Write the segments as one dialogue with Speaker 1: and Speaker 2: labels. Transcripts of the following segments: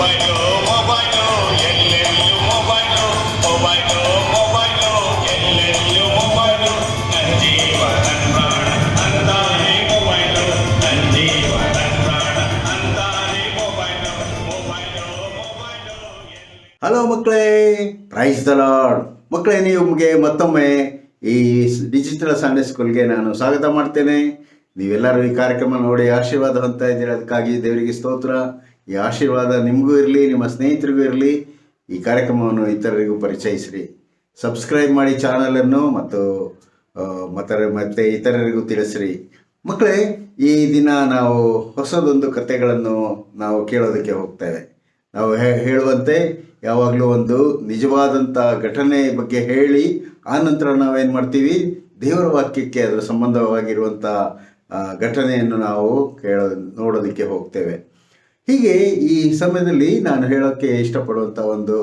Speaker 1: Mobile mobile ಎಲ್ಲೆಲ್ಲೂ mobile mobile mobile ಎಲ್ಲೆಲ್ಲೂ mobile ನನ್ನ ಜೀವ ನನ್ನ ಪ್ರಾಣ ಅಂತಾನೆ ಮೊಬೈಲು ನನ್ನ ಜೀವ ನನ್ನ ಪ್ರಾಣ ಅಂತಾನೆ ಮೊಬೈಲು ಮೊಬೈಲು ಮೊಬೈಲು.
Speaker 2: ಹಲೋ ಮಕ್ಕಳೇ, ಪ್ರೈಸ್ ದ ಲಾರ್ಡ್. ಮಕ್ಕಳೇ, ನಿಮಗೆ ಮತ್ತೊಮ್ಮೆ ಈ ಡಿಜಿಟಲ್ ಸಂಡೇ ಸ್ಕೂಲ್ಗೆ ನಾನು ಸ್ವಾಗತ ಮಾಡ್ತೇನೆ. ನೀವೆಲ್ಲರೂ ಈ ಕಾರ್ಯಕ್ರಮ ನೋಡಿ ಆಶೀರ್ವಾದ ಹೊಂದ್ತಾ ಇದ್ದೀರಿ, ಅದಕ್ಕಾಗಿ ದೇವರಿಗೆ ಸ್ತೋತ್ರ. ಈ ಆಶೀರ್ವಾದ ನಿಮಗೂ ಇರಲಿ, ನಿಮ್ಮ ಸ್ನೇಹಿತರಿಗೂ ಇರಲಿ. ಈ ಕಾರ್ಯಕ್ರಮವನ್ನು ಇತರರಿಗೂ ಪರಿಚಯಿಸಿರಿ. ಸಬ್ಸ್ಕ್ರೈಬ್ ಮಾಡಿ ಚಾನಲನ್ನು ಮತ್ತು ಮತ್ತೆ ಇತರರಿಗೂ ತಿಳಿಸಿರಿ. ಮಕ್ಕಳೇ, ಈ ದಿನ ನಾವು ಹೊಸದೊಂದು ಕಥೆಗಳನ್ನು ನಾವು ಕೇಳೋದಕ್ಕೆ ಹೋಗ್ತೇವೆ. ನಾವು ಹೇಳುವಂತೆ ಯಾವಾಗಲೂ ಒಂದು ನಿಜವಾದಂಥ ಘಟನೆ ಬಗ್ಗೆ ಹೇಳಿ ಆನಂತರ ನಾವೇನು ಮಾಡ್ತೀವಿ, ದೇವರ ವಾಕ್ಯಕ್ಕೆ ಅದರ ಸಂಬಂಧವಾಗಿರುವಂಥ ಘಟನೆಯನ್ನು ನಾವು ನೋಡೋದಕ್ಕೆ ಹೋಗ್ತೇವೆ. ಹೀಗೆ ಈ ಸಮಯದಲ್ಲಿ ನಾನು ಹೇಳೋಕ್ಕೆ ಇಷ್ಟಪಡುವಂಥ ಒಂದು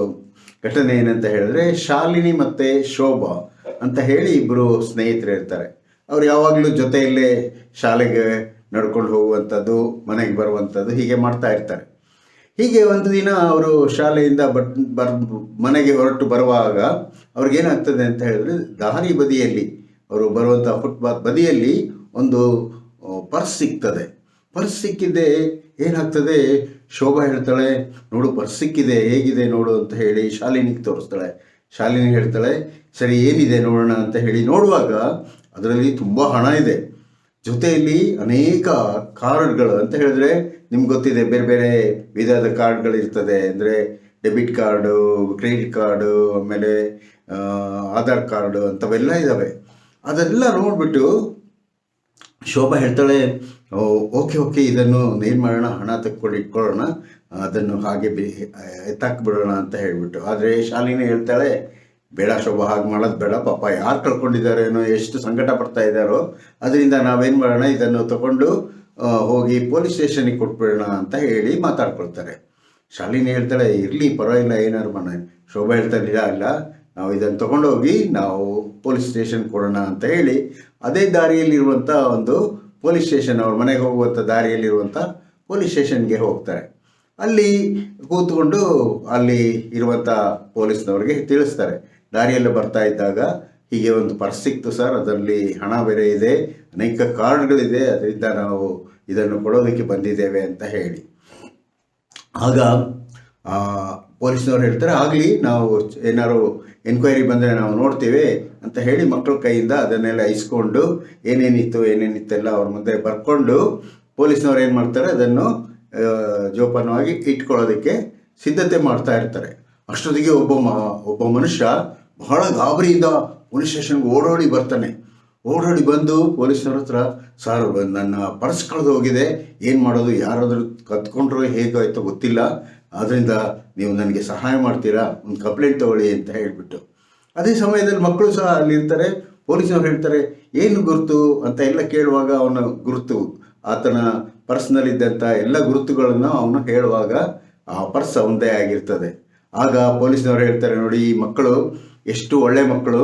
Speaker 2: ಘಟನೆ ಏನಂತ ಹೇಳಿದ್ರೆ, ಶಾಲಿನಿ ಮತ್ತು ಶೋಭಾ ಅಂತ ಹೇಳಿ ಇಬ್ಬರು ಸ್ನೇಹಿತರು ಇರ್ತಾರೆ. ಅವ್ರು ಯಾವಾಗಲೂ ಜೊತೆಯಲ್ಲೇ ಶಾಲೆಗೆ ನಡ್ಕೊಂಡು ಹೋಗುವಂಥದ್ದು, ಮನೆಗೆ ಬರುವಂಥದ್ದು ಹೀಗೆ ಮಾಡ್ತಾ ಇರ್ತಾರೆ. ಹೀಗೆ ಒಂದು ದಿನ ಅವರು ಶಾಲೆಯಿಂದ ಮನೆಗೆ ಹೊರಟು ಬರುವಾಗ ಅವ್ರಿಗೇನಾಗ್ತದೆ ಅಂತ ಹೇಳಿದ್ರೆ, ದಾರಿ ಬದಿಯಲ್ಲಿ ಅವರು ಬರುವಂಥ ಫುಟ್ಪಾತ್ ಬದಿಯಲ್ಲಿ ಒಂದು ಪರ್ಸ್ ಸಿಗ್ತದೆ. ಪರ್ಸ್ ಸಿಕ್ಕಿದ್ದೆ ಏನಾಗ್ತದೆ, ಶೋಭಾ ಹೇಳ್ತಾಳೆ, ನೋಡು ಪರ್ಸ್ ಸಿಕ್ಕಿದೆ, ಹೇಗಿದೆ ನೋಡು ಅಂತ ಹೇಳಿ ಶಾಲಿನಿಗೆ ತೋರಿಸ್ತಾಳೆ. ಶಾಲಿನಿ ಹೇಳ್ತಾಳೆ, ಸರಿ ಏನಿದೆ ನೋಡೋಣ ಅಂತ ಹೇಳಿ ನೋಡುವಾಗ ಅದರಲ್ಲಿ ತುಂಬ ಹಣ ಇದೆ. ಜೊತೆಯಲ್ಲಿ ಅನೇಕ ಕಾರ್ಡ್ಗಳು ಅಂತ ಹೇಳಿದ್ರೆ ನಿಮ್ಗೆ ಗೊತ್ತಿದೆ, ಬೇರೆ ಬೇರೆ ವಿಧದ ಕಾರ್ಡ್ಗಳಿರ್ತದೆ. ಅಂದರೆ ಡೆಬಿಟ್ ಕಾರ್ಡು, ಕ್ರೆಡಿಟ್ ಕಾರ್ಡು, ಆಮೇಲೆ ಆಧಾರ್ ಕಾರ್ಡು ಅಂಥವೆಲ್ಲ ಇದ್ದಾವೆ. ಅದೆಲ್ಲ ನೋಡಿಬಿಟ್ಟು ಶೋಭಾ ಹೇಳ್ತಾಳೆ, ಓಕೆ ಇದನ್ನು ಏನು ಮಾಡೋಣ, ಹಣ ತೆಕ್ಕೊಂಡು ಇಟ್ಕೊಳ್ಳೋಣ, ಅದನ್ನು ಹಾಗೆ ಎತ್ತಾಕ್ಬಿಡೋಣ ಅಂತ ಹೇಳಿಬಿಟ್ಟು. ಆದರೆ ಶಾಲಿನಿ ಹೇಳ್ತಾಳೆ, ಬೇಡ ಶೋಭಾ, ಹಾಗೆ ಮಾಡೋದು ಬೇಡ, ಪಾಪ ಯಾರು ಕಳ್ಕೊಂಡಿದ್ದಾರೇನೋ, ಎಷ್ಟು ಸಂಕಟ ಪಡ್ತಾ ಇದ್ದಾರೋ, ಅದರಿಂದ ನಾವೇನು ಮಾಡೋಣ, ಇದನ್ನು ತಗೊಂಡು ಹೋಗಿ ಪೊಲೀಸ್ ಸ್ಟೇಷನಿಗೆ ಕೊಟ್ಬಿಡೋಣ ಅಂತ ಹೇಳಿ ಮಾತಾಡ್ಕೊಳ್ತಾರೆ. ಶಾಲಿನಿ ಹೇಳ್ತಾಳೆ, ಇರಲಿ ಪರವಾಗಿಲ್ಲ, ಏನಾರು ಮಾಡೋಣ. ಶೋಭಾ ಹೇಳ್ತಾಳೆ, ಇಲ್ಲ ನಾವು ಇದನ್ನು ತೊಗೊಂಡೋಗಿ ನಾವು ಪೊಲೀಸ್ ಸ್ಟೇಷನ್ ಕೊಡೋಣ ಅಂತ ಹೇಳಿ ಅದೇ ದಾರಿಯಲ್ಲಿರುವಂಥ ಒಂದು ಪೊಲೀಸ್ ಸ್ಟೇಷನ್, ಅವ್ರ ಮನೆಗೆ ಹೋಗುವಂಥ ದಾರಿಯಲ್ಲಿರುವಂಥ ಪೊಲೀಸ್ ಸ್ಟೇಷನ್ಗೆ ಹೋಗ್ತಾರೆ. ಅಲ್ಲಿ ಕೂತ್ಕೊಂಡು ಅಲ್ಲಿ ಇರುವಂಥ ಪೊಲೀಸ್ನವ್ರಿಗೆ ತಿಳಿಸ್ತಾರೆ, ದಾರಿಯಲ್ಲಿ ಬರ್ತಾ ಇದ್ದಾಗ ಹೀಗೆ ಒಂದು ಪರ್ಸ್ ಸಿಕ್ತು ಸರ್, ಅದರಲ್ಲಿ ಹಣ ಬೇರೆ ಇದೆ, ಅನೇಕ ಕಾರ್ಡ್ಗಳಿದೆ, ಅದರಿಂದ ನಾವು ಇದನ್ನು ಕೊಡೋದಕ್ಕೆ ಬಂದಿದ್ದೇವೆ ಅಂತ ಹೇಳಿ. ಆಗ ಪೊಲೀಸ್ನವ್ರು ಹೇಳ್ತಾರೆ, ಆಗಲಿ, ನಾವು ಏನಾದ್ರು ಎನ್ಕ್ವೈರಿ ಬಂದರೆ ನಾವು ನೋಡ್ತೀವಿ ಅಂತ ಹೇಳಿ ಮಕ್ಕಳ ಕೈಯಿಂದ ಅದನ್ನೆಲ್ಲ ಇಸ್ಕೊಂಡು ಏನೇನಿತ್ತೆಲ್ಲ ಅವ್ರ ಮುಂದೆ ಬರ್ಕೊಂಡು ಪೊಲೀಸ್ನವ್ರು ಏನು ಮಾಡ್ತಾರೆ, ಅದನ್ನು ಜೋಪಾನವಾಗಿ ಇಟ್ಕೊಳ್ಳೋದಕ್ಕೆ ಸಿದ್ಧತೆ ಮಾಡ್ತಾ ಇರ್ತಾರೆ. ಅಷ್ಟೊತ್ತಿಗೆ ಒಬ್ಬ ಮನುಷ್ಯ ಬಹಳ ಗಾಬರಿಯಿಂದ ಪೊಲೀಸ್ ಸ್ಟೇಷನ್ಗೆ ಓಡೋಡಿ ಬಂದು ಪೊಲೀಸ್ನವ್ರ ಹತ್ರ, ಸರ್ ನನ್ನ ಪರ್ಸ್ ಕಳೆದು ಹೋಗಿದೆ, ಏನು ಮಾಡೋದು, ಯಾರಾದರೂ ಕತ್ಕೊಂಡ್ರು ಹೇಗಾಯ್ತೋ ಗೊತ್ತಿಲ್ಲ, ಆದ್ದರಿಂದ ನೀವು ನನಗೆ ಸಹಾಯ ಮಾಡ್ತೀರಾ, ಒಂದು ಕಂಪ್ಲೇಂಟ್ ತಗೊಳ್ಳಿ ಅಂತ ಹೇಳಿಬಿಟ್ಟು. ಅದೇ ಸಮಯದಲ್ಲಿ ಮಕ್ಕಳು ಸಹ ಅಲ್ಲಿರ್ತಾರೆ. ಪೊಲೀಸ್ನವ್ರು ಹೇಳ್ತಾರೆ, ಏನು ಗುರುತು ಅಂತ ಎಲ್ಲ ಕೇಳುವಾಗ ಅವನ ಗುರುತು, ಆತನ ಪರ್ಸ್ನಲ್ಲಿದ್ದಂಥ ಎಲ್ಲ ಗುರುತುಗಳನ್ನು ಅವನು ಹೇಳುವಾಗ ಆ ಪರ್ಸ್ ಅವನದೇ ಆಗಿರ್ತದೆ. ಆಗ ಪೊಲೀಸ್ನವ್ರು ಹೇಳ್ತಾರೆ, ನೋಡಿ ಈ ಮಕ್ಕಳು ಎಷ್ಟು ಒಳ್ಳೆ ಮಕ್ಕಳು,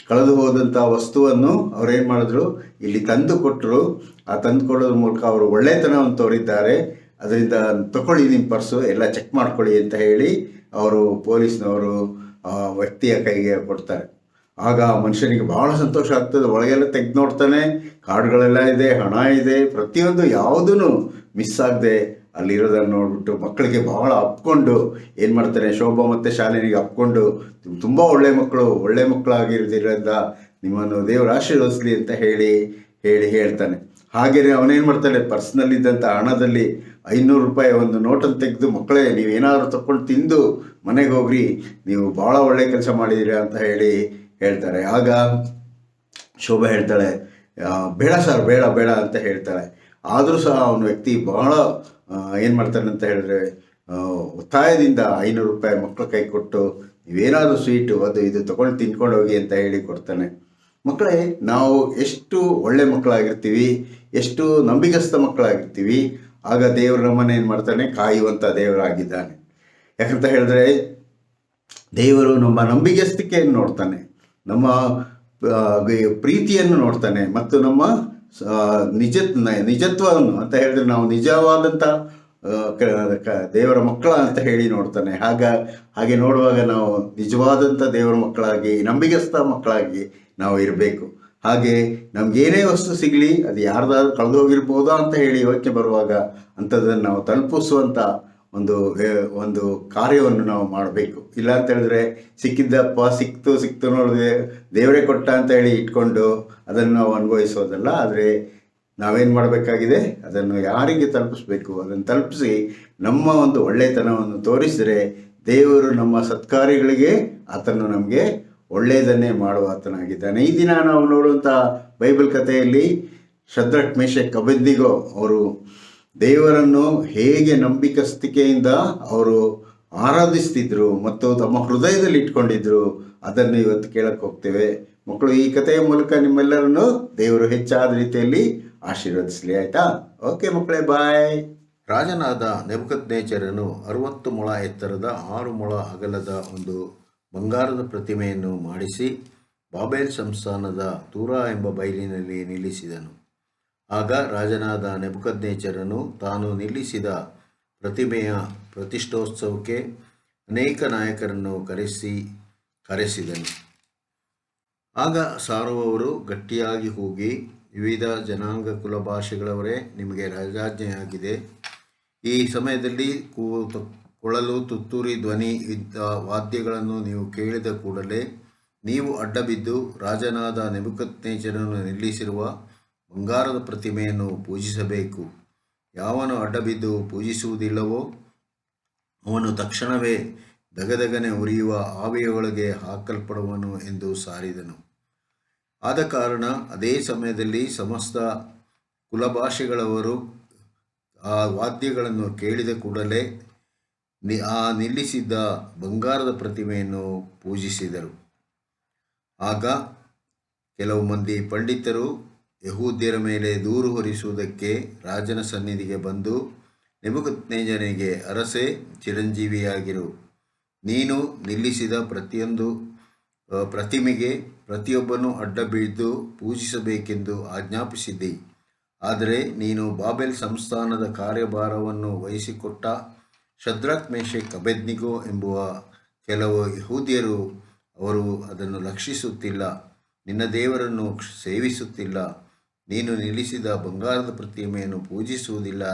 Speaker 2: ಕಳೆದು ಹೋದಂಥ ವಸ್ತುವನ್ನು ಅವ್ರೇನು ಮಾಡಿದ್ರು, ಇಲ್ಲಿ ತಂದು ಕೊಟ್ಟರು. ಆ ತಂದು ಕೊಡೋದ್ರ ಮೂಲಕ ಅವರು ಒಳ್ಳೆತನವನ್ನು ತೋರಿದ್ದಾರೆ, ಅದರಿಂದ ತಗೊಳ್ಳಿ ನಿಮ್ಮ ಪರ್ಸು, ಎಲ್ಲ ಚೆಕ್ ಮಾಡ್ಕೊಳ್ಳಿ ಅಂತ ಹೇಳಿ ಅವರು ಪೊಲೀಸ್ನವರು ವ್ಯಕ್ತಿಯ ಕೈಗೆ ಕೊಡ್ತಾರೆ. ಆಗ ಮನುಷ್ಯನಿಗೆ ಬಹಳ ಸಂತೋಷ ಆಗ್ತದೆ. ಒಳಗೆಲ್ಲ ತೆಗೆದು ನೋಡ್ತಾನೆ, ಕಾರ್ಡ್ಗಳೆಲ್ಲ ಇದೆ, ಹಣ ಇದೆ, ಪ್ರತಿಯೊಂದು ಯಾವುದೂ ಮಿಸ್ ಆಗದೆ ಅಲ್ಲಿರೋದನ್ನು ನೋಡಿಬಿಟ್ಟು ಮಕ್ಕಳಿಗೆ ಬಹಳ ಅಪ್ಕೊಂಡು ಏನು ಮಾಡ್ತಾನೆ, ಶೋಭಾ ಮತ್ತು ಶಾಲಿನಿಗೆ ಅಪ್ಕೊಂಡು, ತುಂಬ ಒಳ್ಳೆ ಮಕ್ಕಳಾಗಿರೋದ್ರಿಂದ ನಿಮ್ಮನ್ನು ದೇವರು ಆಶೀರ್ವದಿಸಲಿ ಅಂತ ಹೇಳ್ತಾನೆ. ಹಾಗೆಯೇ ಅವನೇನು ಮಾಡ್ತಾನೆ, ಪರ್ಸ್ನಲ್ಲಿದ್ದಂಥ ಹಣದಲ್ಲಿ 500 ರೂಪಾಯಿ ಒಂದು ನೋಟನ್ನು ತೆಗೆದು, ಮಕ್ಕಳೇ ನೀವೇನಾದರೂ ತಗೊಂಡು ತಿಂದು ಮನೆಗೆ ಹೋಗ್ರಿ, ನೀವು ಭಾಳ ಒಳ್ಳೆ ಕೆಲಸ ಮಾಡಿದ್ದೀರಾ ಅಂತ ಹೇಳ್ತಾರೆ. ಆಗ ಶೋಭಾ ಹೇಳ್ತಾಳೆ, ಬೇಡ ಸರ್, ಬೇಡ ಅಂತ ಹೇಳ್ತಾಳೆ. ಆದರೂ ಸಹ ಅವನ ವ್ಯಕ್ತಿ ಬಹಳ ಏನು ಮಾಡ್ತಾನೆ ಅಂತ ಹೇಳಿದ್ರೆ, ಒತ್ತಾಯದಿಂದ 500 ರೂಪಾಯಿ ಮಕ್ಕಳ ಕೈ ಕೊಟ್ಟು, ನೀವೇನಾದರೂ ಸ್ವೀಟು ಅದು ಇದು ತೊಗೊಂಡು ತಿನ್ಕೊಂಡು ಹೋಗಿ ಅಂತ ಹೇಳಿ ಕೊಡ್ತಾನೆ. ಮಕ್ಕಳೇ, ನಾವು ಎಷ್ಟು ಒಳ್ಳೆ ಮಕ್ಕಳಾಗಿರ್ತೀವಿ, ಎಷ್ಟು ನಂಬಿಗಸ್ತ ಮಕ್ಕಳಾಗಿರ್ತೀವಿ, ಆಗ ದೇವರು ನಮ್ಮನ್ನು ಏನು ಮಾಡ್ತಾನೆ, ಕಾಯುವಂಥ ದೇವರಾಗಿದ್ದಾನೆ. ಯಾಕಂತ ಹೇಳಿದ್ರೆ, ದೇವರು ನಮ್ಮ ನಂಬಿಗಸ್ತಿಕೆಯನ್ನು ನೋಡ್ತಾನೆ, ನಮ್ಮ ಪ್ರೀತಿಯನ್ನು ನೋಡ್ತಾನೆ, ಮತ್ತು ನಮ್ಮ ನಿಜತ್ವವನ್ನು ಅಂತ ಹೇಳಿದ್ರೆ ನಾವು ನಿಜವಾದಂಥ ದೇವರ ಮಕ್ಕಳ ಅಂತ ಹೇಳಿ ನೋಡ್ತಾನೆ. ಹಾಗೆ ನೋಡುವಾಗ ನಾವು ನಿಜವಾದಂಥ ದೇವರ ಮಕ್ಕಳಾಗಿ, ನಂಬಿಗಸ್ತ ಮಕ್ಕಳಾಗಿ ನಾವು ಇರಬೇಕು. ಹಾಗೆ ನಮಗೇನೇ ವಸ್ತು ಸಿಗಲಿ, ಅದು ಯಾರ್ದಾದ್ರೂ ಕಳೆದು ಹೋಗಿರ್ಬೋದಾ ಅಂತ ಹೇಳಿ ಯೋಚನೆ ಬರುವಾಗ ಅಂಥದ್ದನ್ನು ನಾವು ತಲುಪಿಸುವಂಥ ಒಂದು ಕಾರ್ಯವನ್ನು ನಾವು ಮಾಡಬೇಕು. ಇಲ್ಲ ಅಂತ ಹೇಳಿದ್ರೆ ಸಿಕ್ಕಿದ್ದಪ್ಪ ಸಿಕ್ತು ನೋಡಿದೆ ದೇವರೇ ಕೊಟ್ಟ ಅಂತ ಹೇಳಿ ಇಟ್ಕೊಂಡು ಅದನ್ನು ನಾವು ಅನುಭವಿಸೋದಲ್ಲ. ಆದರೆ ನಾವೇನು ಮಾಡಬೇಕಾಗಿದೆ, ಅದನ್ನು ಯಾರಿಗೆ ತಲುಪಿಸ್ಬೇಕು, ಅದನ್ನು ತಲುಪಿಸಿ ನಮ್ಮ ಒಂದು ಒಳ್ಳೆತನವನ್ನು ತೋರಿಸಿದರೆ ದೇವರು ನಮ್ಮ ಸತ್ಕಾರ್ಯಗಳಿಗೆ ಆತನು ನಮಗೆ ಒಳ್ಳೆಯದನ್ನೇ ಮಾಡುವ ಆತನಾಗಿದ್ದಾನೆ. ಈ ದಿನ ನಾವು ನೋಡುವಂಥ ಬೈಬಲ್ ಕಥೆಯಲ್ಲಿ ಶದ್ರಕ್, ಮೇಷಕ್, ಅಬೇದ್ನೆಗೋ ಅವರು ದೇವರನ್ನು ಹೇಗೆ ನಂಬಿಕಸ್ತಿಕೆಯಿಂದ ಅವರು ಆರಾಧಿಸ್ತಿದ್ರು ಮತ್ತು ತಮ್ಮ ಹೃದಯದಲ್ಲಿ ಇಟ್ಕೊಂಡಿದ್ರು, ಅದನ್ನು ಇವತ್ತು ಕೇಳಕ್ಕೆ ಹೋಗ್ತೇವೆ. ಮಕ್ಕಳು, ಈ ಕಥೆಯ ಮೂಲಕ ನಿಮ್ಮೆಲ್ಲರನ್ನು ದೇವರು ಹೆಚ್ಚಾದ ರೀತಿಯಲ್ಲಿ ಆಶೀರ್ವದಿಸಲಿ. ಆಯಿತಾ? ಓಕೆ ಮಕ್ಕಳೇ, ಬಾಯ್. ರಾಜನಾದ ನೆಬೂಕದ್ನೆಚ್ಚರನು 60 ಮೊಳ ಎತ್ತರದ 6 ಮೊಳ ಅಗಲದ ಒಂದು ಬಂಗಾರದ ಪ್ರತಿಮೆಯನ್ನು ಮಾಡಿಸಿ ಬಾಬೆಲ್ ಸಂಸ್ಥಾನದ ತೂರಾ ಎಂಬ ಬಯಲಿನಲ್ಲಿ ನಿಲ್ಲಿಸಿದನು. ಆಗ ರಾಜನಾದ ನೆಬೂಕದ್ನೆಚ್ಚರನು ತಾನು ನಿಲ್ಲಿಸಿದ ಪ್ರತಿಮೆಯ ಪ್ರತಿಷ್ಠೋತ್ಸವಕ್ಕೆ ಅನೇಕ ನಾಯಕರನ್ನು ಕರೆಸಿದನು. ಆಗ ಸಾರುವವರು ಗಟ್ಟಿಯಾಗಿ ಹೋಗಿ, ವಿವಿಧ ಜನಾಂಗ ಕುಲ ಭಾಷೆಗಳವರೇ, ನಿಮಗೆ ರಾಜಾಜ್ಞೆಯಾಗಿದೆ. ಈ ಸಮಯದಲ್ಲಿ ಕೊಳಲು, ತುತ್ತೂರಿ ಧ್ವನಿ ಇದ್ದ ವಾದ್ಯಗಳನ್ನು ನೀವು ಕೇಳಿದ ಕೂಡಲೇ ನೀವು ಅಡ್ಡಬಿದ್ದು ರಾಜನಾದ ನೆಬೂಕದ್ನೆಚ್ಚರನು ನಿಲ್ಲಿಸಿರುವ ಬಂಗಾರದ ಪ್ರತಿಮೆಯನ್ನು ಪೂಜಿಸಬೇಕು. ಯಾವನು ಅಡ್ಡಬಿದ್ದು ಪೂಜಿಸುವುದಿಲ್ಲವೋ ಅವನು ತಕ್ಷಣವೇ ದಗದಗನೆ ಉರಿಯುವ ಆವಿಯೊಳಗೆ ಹಾಕಲ್ಪಡುವನು ಎಂದು ಸಾರಿದನು. ಆದ ಕಾರಣ ಅದೇ ಸಮಯದಲ್ಲಿ ಸಮಸ್ತ ಕುಲಭಾಷೆಗಳವರು ಆ ವಾದ್ಯಗಳನ್ನು ಕೇಳಿದ ಕೂಡಲೇ ಆ ನಿಲ್ಲಿಸಿದ್ದ ಬಂಗಾರದ ಪ್ರತಿಮೆಯನ್ನು ಪೂಜಿಸಿದರು. ಆಗ ಕೆಲವು ಮಂದಿ ಪಂಡಿತರು ಯಹೂದ್ಯರ ಮೇಲೆ ದೂರು ಹೊರಿಸುವುದಕ್ಕೆ ರಾಜನ ಸನ್ನಿಧಿಗೆ ಬಂದು, ನೆಬೂಕದ್ನೆಚ್ಚರನಿಗೆ, ಅರಸೇ, ಚಿರಂಜೀವಿಯಾಗಿರು, ನೀನು ನಿಲ್ಲಿಸಿದ ಪ್ರತಿಯೊಂದು ಪ್ರತಿಮೆಗೆ ಪ್ರತಿಯೊಬ್ಬನೂ ಅಡ್ಡ ಬೀಳ್ದು ಪೂಜಿಸಬೇಕೆಂದು ಆಜ್ಞಾಪಿಸಿದ್ದಿ. ಆದರೆ ನೀನು ಬಾಬೆಲ್ ಸಂಸ್ಥಾನದ ಕಾರ್ಯಭಾರವನ್ನು ವಹಿಸಿಕೊಟ್ಟ ಶದ್ರಕ್, ಮೇಷಕ್, ಅಬೇದ್ನೆಗೋ ಎಂಬುವ ಕೆಲವು ಯಹೂದ್ಯರು, ಅವರು ಅದನ್ನು ಲಕ್ಷಿಸುತ್ತಿಲ್ಲ, ನಿನ್ನ ದೇವರನ್ನು ಸೇವಿಸುತ್ತಿಲ್ಲ, ನೀನು ನಿಲ್ಲಿಸಿದ ಬಂಗಾರದ ಪ್ರತಿಮೆಯನ್ನು ಪೂಜಿಸುವುದಿಲ್ಲ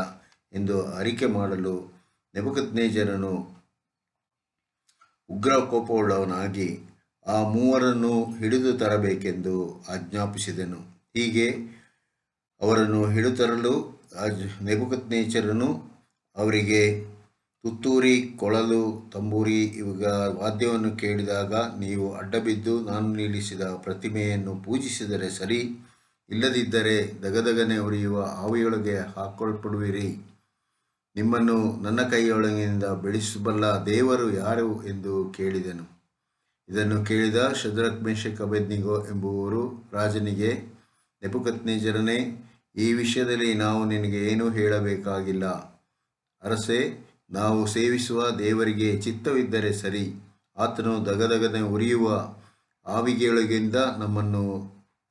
Speaker 2: ಎಂದು ಅರಿಕೆ ಮಾಡಲು ನೆಬೂಕದ್ನೆಚ್ಚರನು ಉಗ್ರ ಕೋಪವುಳ್ಳವನಾಗಿ ಆ ಮೂವರನ್ನು ಹಿಡಿದು ತರಬೇಕೆಂದು ಆಜ್ಞಾಪಿಸಿದನು. ಹೀಗೆ ಅವರನ್ನು ಹಿಡಿತರಲು ನೆಬೂಕದ್ನೆಚ್ಚರನು ಅವರಿಗೆ ತುತ್ತೂರಿ, ಕೊಳಲು, ತಂಬೂರಿ ಇವುಗಳ ವಾದ್ಯವನ್ನು ಕೇಳಿದಾಗ, ನೀವು ಅಡ್ಡಬಿದ್ದು ನಾನು ನಿಲ್ಲಿಸಿದ ಪ್ರತಿಮೆಯನ್ನು ಪೂಜಿಸಿದರೆ ಸರಿ, ಇಲ್ಲದಿದ್ದರೆ ದಗದಗನೆ ಉರಿಯುವ ಆವಿಯೊಳಗೆ ಹಾಕಲ್ಪಡುವಿರಿ. ನಿಮ್ಮನ್ನು ನನ್ನ ಕೈಯೊಳಗಿನಿಂದ ಬಿಡಿಸಬಲ್ಲ ದೇವರು ಯಾರು ಎಂದು ಕೇಳಿದನು. ಇದನ್ನು ಕೇಳಿದ ಶದ್ರಕ್, ಮೇಷಕ್, ಅಬೇದ್ನೆಗೋ ಎಂಬುವರು ರಾಜನಿಗೆ, ನೆಬೂಕದ್ನೆಚ್ಚರನೇ, ಈ ವಿಷಯದಲ್ಲಿ ನಾವು ನಿನಗೆ ಏನೂ ಹೇಳಬೇಕಾಗಿಲ್ಲ. ಅರಸೇ, ನಾವು ಸೇವಿಸುವ ದೇವರಿಗೆ ಚಿತ್ತವಿದ್ದರೆ ಸರಿ, ಆತನು ದಗದಗನೆ ಉರಿಯುವ ಆವಿಗೆಯೊಳಗಿಂದ ನಮ್ಮನ್ನು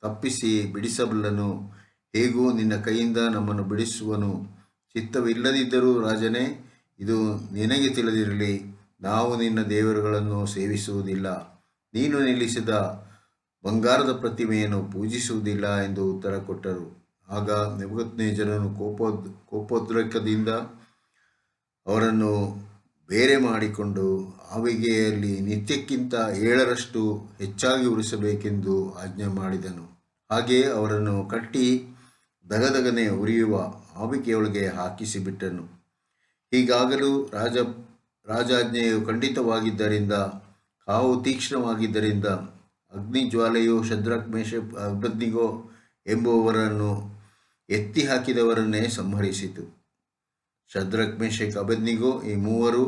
Speaker 2: ತಪ್ಪಿಸಿ ಬಿಡಿಸಬಲ್ಲನು. ಹೇಗೂ ನಿನ್ನ ಕೈಯಿಂದ ನಮ್ಮನ್ನು ಬಿಡಿಸುವನು. ಚಿತ್ತವಿಲ್ಲದಿದ್ದರೂ ರಾಜನೇ, ಇದು ನಿನಗೆ ತಿಳಿದಿರಲಿ, ನಾವು ನಿನ್ನ ದೇವರುಗಳನ್ನು ಸೇವಿಸುವುದಿಲ್ಲ, ನೀನು ನಿಲ್ಲಿಸಿದ ಬಂಗಾರದ ಪ್ರತಿಮೆಯನ್ನು ಪೂಜಿಸುವುದಿಲ್ಲ ಎಂದು ಉತ್ತರ ಕೊಟ್ಟರು. ಆಗ ನೆಬೂಕದ್ನೆಚ್ಚರನು ಕೋಪೋದ್ರೇಕದಿಂದ ಅವರನ್ನು ಬೇರೆ ಮಾಡಿಕೊಂಡು ಆವಿಗೆಯಲ್ಲಿ ನಿತ್ಯಕ್ಕಿಂತ 7ರಷ್ಟು ಹೆಚ್ಚಾಗಿ ಉರಿಸಬೇಕೆಂದು ಆಜ್ಞೆ ಮಾಡಿದನು. ಹಾಗೆಯೇ ಅವರನ್ನು ಕಟ್ಟಿ ದಗದಗನೆ ಉರಿಯುವ ಆವಿಗೆಯೊಳಗೆ ಹಾಕಿಸಿಬಿಟ್ಟನು. ಹೀಗಾಗಲೂ ರಾಜಾಜ್ಞೆಯು ಖಂಡಿತವಾಗಿದ್ದರಿಂದ, ಕಾವು ತೀಕ್ಷ್ಣವಾಗಿದ್ದರಿಂದ ಅಗ್ನಿಜ್ವಾಲೆಯು ಶದ್ರಕ್, ಮೇಷಕ್, ಅಬೇದ್ನೆಗೋ ಎಂಬುವವರನ್ನು ಎತ್ತಿ ಹಾಕಿದವರನ್ನೇ ಸಂಹರಿಸಿತು. ಶದ್ರಕ್, ಮೇಷಕ್, ಅಬೇದ್ನೆಗೋ ಈ ಮೂವರು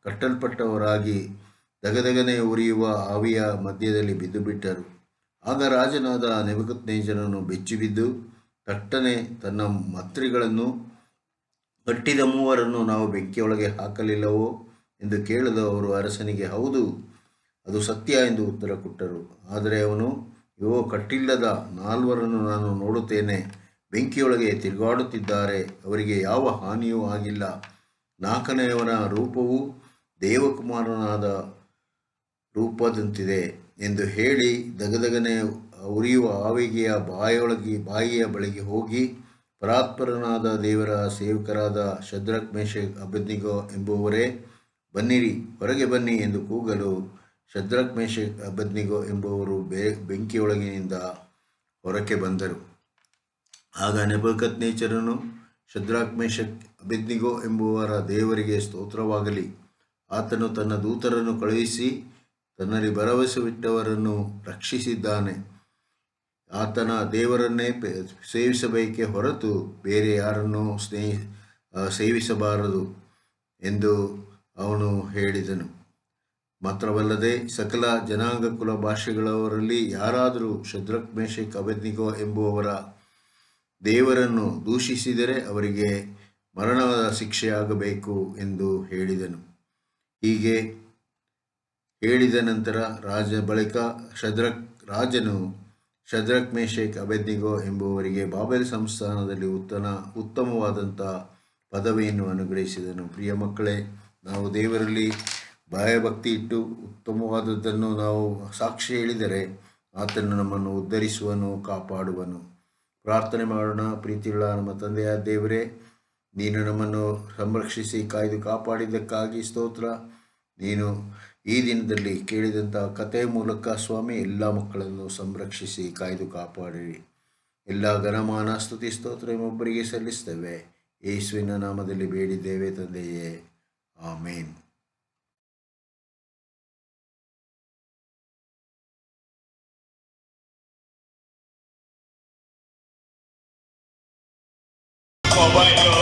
Speaker 2: ಕಟ್ಟಲ್ಪಟ್ಟವರಾಗಿ ದಗದಗನೆ ಉರಿಯುವ ಆವಿಯ ಮಧ್ಯದಲ್ಲಿ ಬಿದ್ದುಬಿಟ್ಟರು. ಆಗ ರಾಜನಾದ ನೆಬೂಕದ್ನೆಚ್ಚರನು ಬೆಚ್ಚಿಬಿದ್ದು ತಟ್ಟನೆ ತನ್ನ ಮಂತ್ರಿಗಳನ್ನು, ಕಟ್ಟಿದ ಮೂವರನ್ನು ನಾವು ಬೆಂಕಿಯೊಳಗೆ ಹಾಕಲಿಲ್ಲವೋ ಎಂದು ಕೇಳಲು ಅವರು ಅರಸನಿಗೆ, ಹೌದು, ಅದು ಸತ್ಯ ಎಂದು ಉತ್ತರ ಕೊಟ್ಟರು. ಆದರೆ ಅವನು, ಕಟ್ಟಿಲ್ಲದ 4 ನಾನು ನೋಡುತ್ತೇನೆ, ಬೆಂಕಿಯೊಳಗೆ ತಿರುಗಾಡುತ್ತಿದ್ದಾರೆ, ಅವರಿಗೆ ಯಾವ ಹಾನಿಯೂ ಆಗಿಲ್ಲ, ನಾಲ್ಕನೆಯವನ ರೂಪವು ದೇವಕುಮಾರನಾದ ರೂಪದಂತಿದೆ ಎಂದು ಹೇಳಿ ದಗದಗನೆ ಉರಿಯುವ ಆವಿಗೆಯ ಬಾಯಿಯ ಬಳಿಗೆ ಹೋಗಿ ಪರಾತ್ಪರನಾದ ದೇವರ ಸೇವಕರಾದ ಶದ್ರಕ್ ಮೇಷಕ್ ಅಬೇದ್ನೆಗೋ ಎಂಬುವರೇ, ಬನ್ನಿರಿ, ಹೊರಗೆ ಬನ್ನಿ ಎಂದು ಕೂಗಲು ಶದ್ರಕ್ ಮೇಷಕ್ ಅಬೇದ್ನೆಗೋ ಎಂಬುವರು ಬೆಂಕಿಯೊಳಗಿನಿಂದ ಹೊರಕ್ಕೆ ಬಂದರು. ಆಗ ನೆಬೂಕದ್ನೆಚ್ಚರನು, ಶದ್ರಕ್ ಮೇಷಕ್ ಅಬೇದ್ನೆಗೋ ಎಂಬುವರ ದೇವರಿಗೆ ಸ್ತೋತ್ರವಾಗಲಿ, ಆತನು ತನ್ನ ದೂತರನ್ನು ಕಳುಹಿಸಿ ತನ್ನಲ್ಲಿ ಭರವಸವಿಟ್ಟವರನ್ನು ರಕ್ಷಿಸಿದ್ದಾನೆ. ಆತನ ದೇವರನ್ನೇ ಸೇವಿಸಬೇಕೇ ಹೊರತು ಬೇರೆ ಯಾರನ್ನೂ ಸೇವಿಸಬಾರದು ಎಂದು ಅವನು ಹೇಳಿದನು. ಮಾತ್ರವಲ್ಲದೆ ಸಕಲ ಜನಾಂಗ ಕುಲ ಭಾಷೆಗಳವರಲ್ಲಿ ಯಾರಾದರೂ ಶದ್ರಕ್ ಮೇಷಕ್ ಅಬೇದ್ನೆಗೋ ಎಂಬುವವರ ದೇವರನ್ನು ದೂಷಿಸಿದರೆ ಅವರಿಗೆ ಮರಣದ ಶಿಕ್ಷೆಯಾಗಬೇಕು ಎಂದು ಹೇಳಿದನು. ಹೀಗೆ ಹೇಳಿದ ನಂತರ ರಾಜನು ಶದ್ರಕ್ ಮೇಷಕ್ ಅಬೇದ್ನೆಗೋ ಎಂಬುವರಿಗೆ ಬಾಬೆಲ್ ಸಂಸ್ಥಾನದಲ್ಲಿ ಉತ್ತಮವಾದಂಥ ಪದವಿಯನ್ನು ಅನುಗ್ರಹಿಸಿದನು. ಪ್ರಿಯ ಮಕ್ಕಳೇ, ನಾವು ದೇವರಲ್ಲಿ ಭಯಭಕ್ತಿ ಇಟ್ಟು ಉತ್ತಮವಾದದ್ದನ್ನು ನಾವು ಸಾಕ್ಷಿ ಹೇಳಿದರೆ ಆತನು ನಮ್ಮನ್ನು ಉದ್ಧರಿಸುವನು, ಕಾಪಾಡುವನು. ಪ್ರಾರ್ಥನೆ ಮಾಡೋಣ. ಪ್ರೀತಿಯುಳ್ಳ ನಮ್ಮ ತಂದೆಯಾದ ದೇವರೇ, ನೀನು ನಮ್ಮನ್ನು ಸಂರಕ್ಷಿಸಿ ಕಾಯ್ದು ಕಾಪಾಡಿದ್ದಕ್ಕಾಗಿ ಸ್ತೋತ್ರ. ನೀನು ಈ ದಿನದಲ್ಲಿ ಕೇಳಿದಂಥ ಕಥೆಯ ಮೂಲಕ ಸ್ವಾಮಿ ಎಲ್ಲ ಮಕ್ಕಳನ್ನು ಸಂರಕ್ಷಿಸಿ ಕಾಯ್ದು ಕಾಪಾಡಿರಿ. ಎಲ್ಲ ಘನಮಾನ ಸ್ತುತಿ ಸ್ತೋತ್ರ ನಿಮ್ಮೊಬ್ಬರಿಗೆ ಸಲ್ಲಿಸ್ತೇವೆ. ಯೇಸುವಿನ ನಾಮದಲ್ಲಿ ಬೇಡಿದ್ದೇವೆ ತಂದೆಯೇ, ಆಮೇನ್.
Speaker 1: ಮೊಬೈಲು